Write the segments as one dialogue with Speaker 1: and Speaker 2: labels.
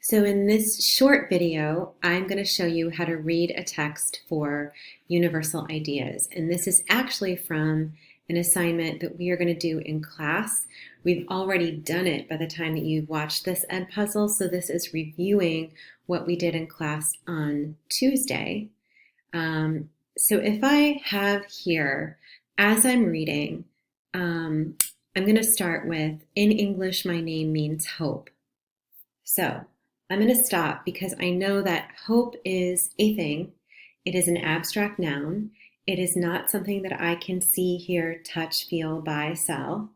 Speaker 1: So in this short video, I'm going to show you how to read a text for universal ideas. And this is actually from an assignment that we are going to do in class. We've already done it by the time that you've watched this Edpuzzle, so this is reviewing what we did in class on Tuesday. So if I have here, as I'm reading, I'm going to start with, in English, my name means hope. So I'm going to stop because I know that hope is a thing. It is an abstract noun. It is not something that I can see, hear, touch, feel, buy, sell.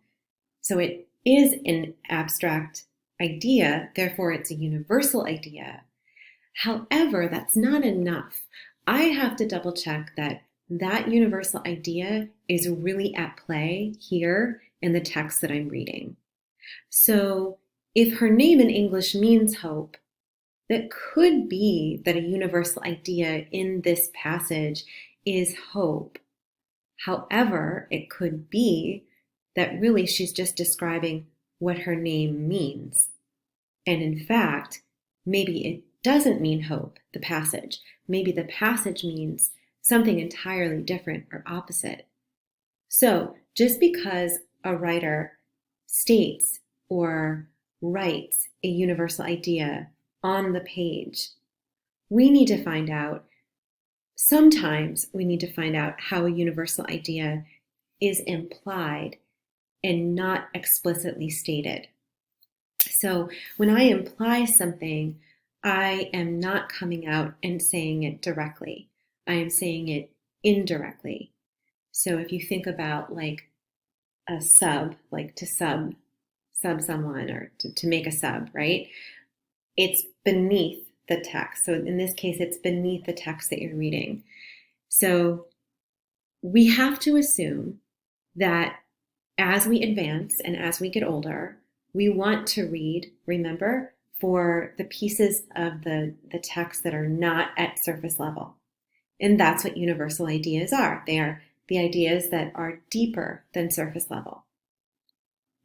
Speaker 1: So it is an abstract idea, therefore it's a universal idea. However, that's not enough. I have to double check that that universal idea is really at play here in the text that I'm reading. So if her name in English means hope, that could be that a universal idea in this passage is hope. However, it could be that really she's just describing what her name means. And in fact, maybe it doesn't mean hope, the passage. Maybe the passage means something entirely different or opposite. So just because a writer states or writes a universal idea on the page, we need to find out, sometimes we need to find out how a universal idea is implied and not explicitly stated. So when I imply something, I am not coming out and saying it directly. I am saying it indirectly. So if you think about like a sub, like to sub someone or to make a sub, right? It's beneath the text. So in this case, it's beneath the text that you're reading. So we have to assume that as we advance and as we get older, we want to read, remember, for the pieces of the text that are not at surface level. And that's what universal ideas are. They are the ideas that are deeper than surface level.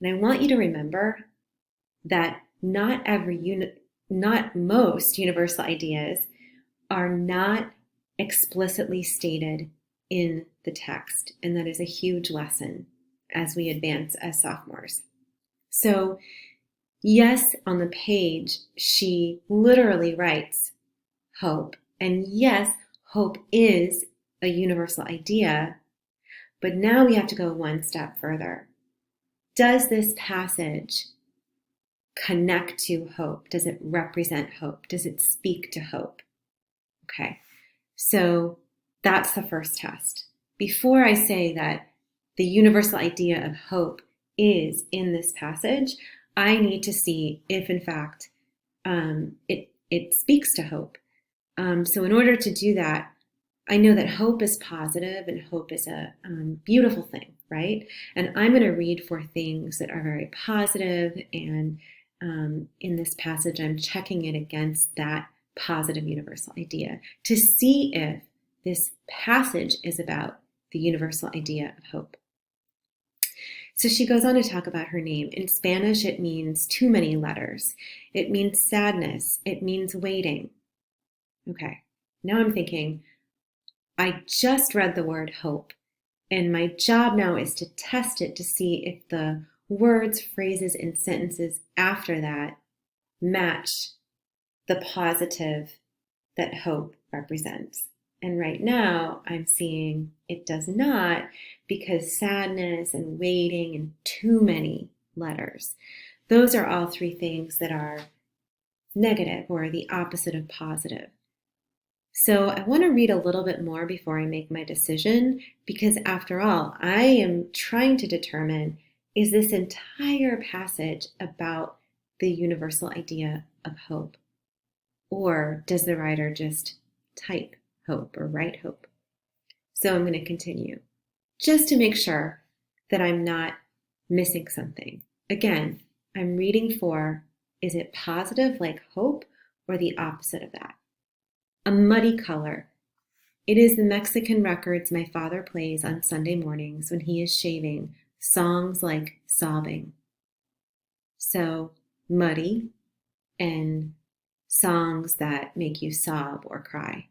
Speaker 1: And I want you to remember that not most universal ideas are not explicitly stated in the text. And that is a huge lesson as we advance as sophomores. So yes, on the page, she literally writes hope. And yes, hope is a universal idea. But now we have to go one step further. Does this passage connect to hope? Does it represent hope? Does it speak to hope? Okay, so that's the first test. Before I say that the universal idea of hope is in this passage, I need to see if, in fact, it speaks to hope. So in order to do that, I know that hope is positive and hope is a beautiful thing, right? And I'm going to read for things that are very positive, and in this passage, I'm checking it against that positive universal idea to see if this passage is about the universal idea of hope. So she goes on to talk about her name. In Spanish, it means too many letters. It means sadness. It means waiting. Okay, now I'm thinking, I just read the word hope, and my job now is to test it to see if the words, phrases, and sentences after that match the positive that hope represents. And right now I'm seeing it does not, because sadness and waiting and too many letters, those are all three things that are negative or the opposite of positive. So I want to read a little bit more before I make my decision, because after all, I am trying to determine, is this entire passage about the universal idea of hope? Or does the writer just type hope or write hope? So I'm going to continue just to make sure that I'm not missing something. Again, I'm reading for, is it positive like hope or the opposite of that? A muddy color. It is the Mexican records my father plays on Sunday mornings when he is shaving, songs like sobbing. So muddy and songs that make you sob or cry.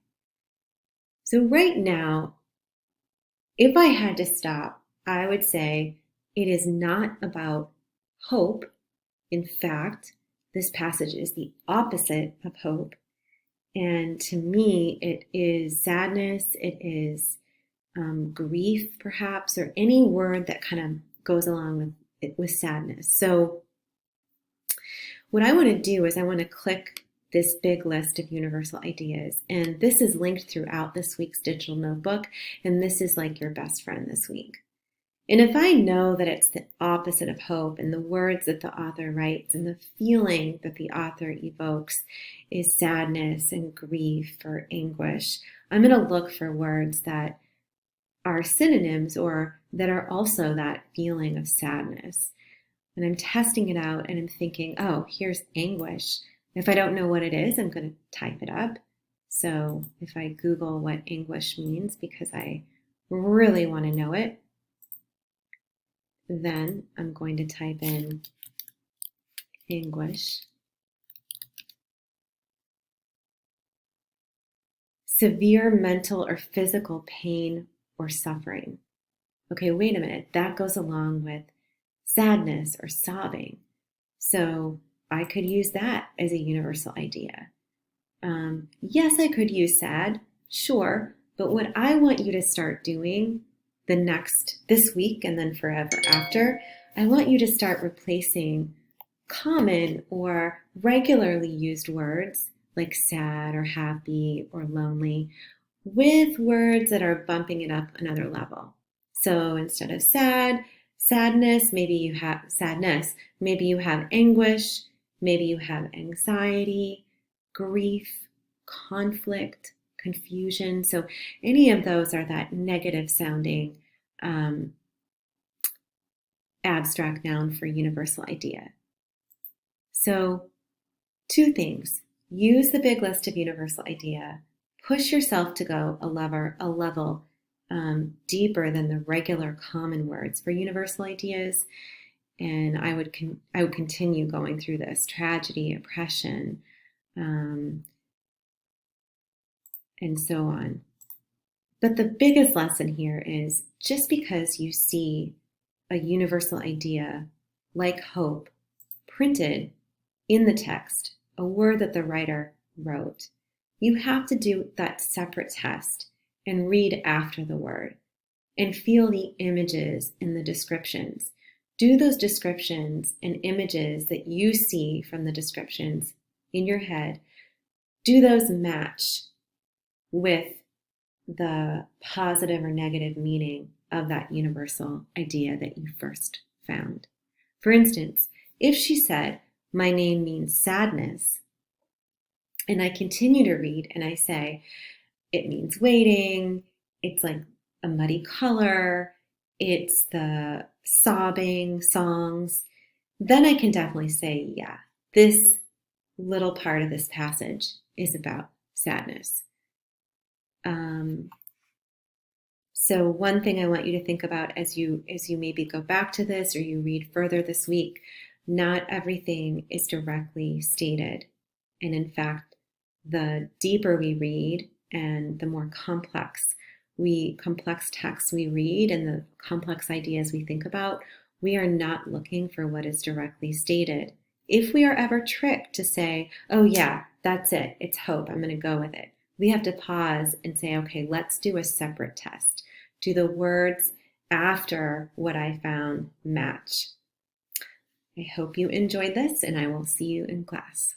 Speaker 1: So right now, if I had to stop, I would say it is not about hope. In fact, this passage is the opposite of hope. And to me, it is sadness, it is grief, perhaps, or any word that kind of goes along with it with sadness. So what I want to do is I want to click this big list of universal ideas. And this is linked throughout this week's digital notebook. And this is like your best friend this week. And if I know that it's the opposite of hope and the words that the author writes and the feeling that the author evokes is sadness and grief or anguish, I'm going to look for words that are synonyms or that are also that feeling of sadness. And I'm testing it out and I'm thinking, oh, here's anguish. If I don't know what it is, I'm going to type it up. So if I Google what anguish means because I really want to know it, then I'm going to type in anguish. Severe mental or physical pain or suffering. Okay, wait a minute. That goes along with sadness or sobbing. So I could use that as a universal idea. Yes, I could use sad, sure, but what I want you to start doing this week and then forever after, I want you to start replacing common or regularly used words like sad or happy or lonely with words that are bumping it up another level. So instead of sadness, maybe you have sadness, maybe you have anguish, maybe you have anxiety, grief, conflict, confusion. So any of those are that negative sounding abstract noun for universal idea. So 2 things. Use the big list of universal idea. Push yourself to go a level deeper than the regular common words for universal ideas. And I would continue going through this: tragedy, oppression, and so on. But the biggest lesson here is just because you see a universal idea like hope printed in the text, a word that the writer wrote, you have to do that separate test and read after the word and feel the images in the descriptions. Do those descriptions and images that you see from the descriptions in your head, do those match with the positive or negative meaning of that universal idea that you first found? For instance, if she said, "My name means sadness," and I continue to read and I say, it means waiting, it's like a muddy color, it's the sobbing songs, then I can definitely say, yeah, this little part of this passage is about sadness. So one thing I want you to think about as you maybe go back to this or you read further this week, not everything is directly stated. And in fact, the deeper we read and the more complex texts we read and the complex ideas we think about, we are not looking for what is directly stated. If we are ever tricked to say, oh yeah, that's it, it's hope, I'm going to go with it, we have to pause and say, okay, let's do a separate test. Do the words after what I found match? I hope you enjoyed this, and I will see you in class.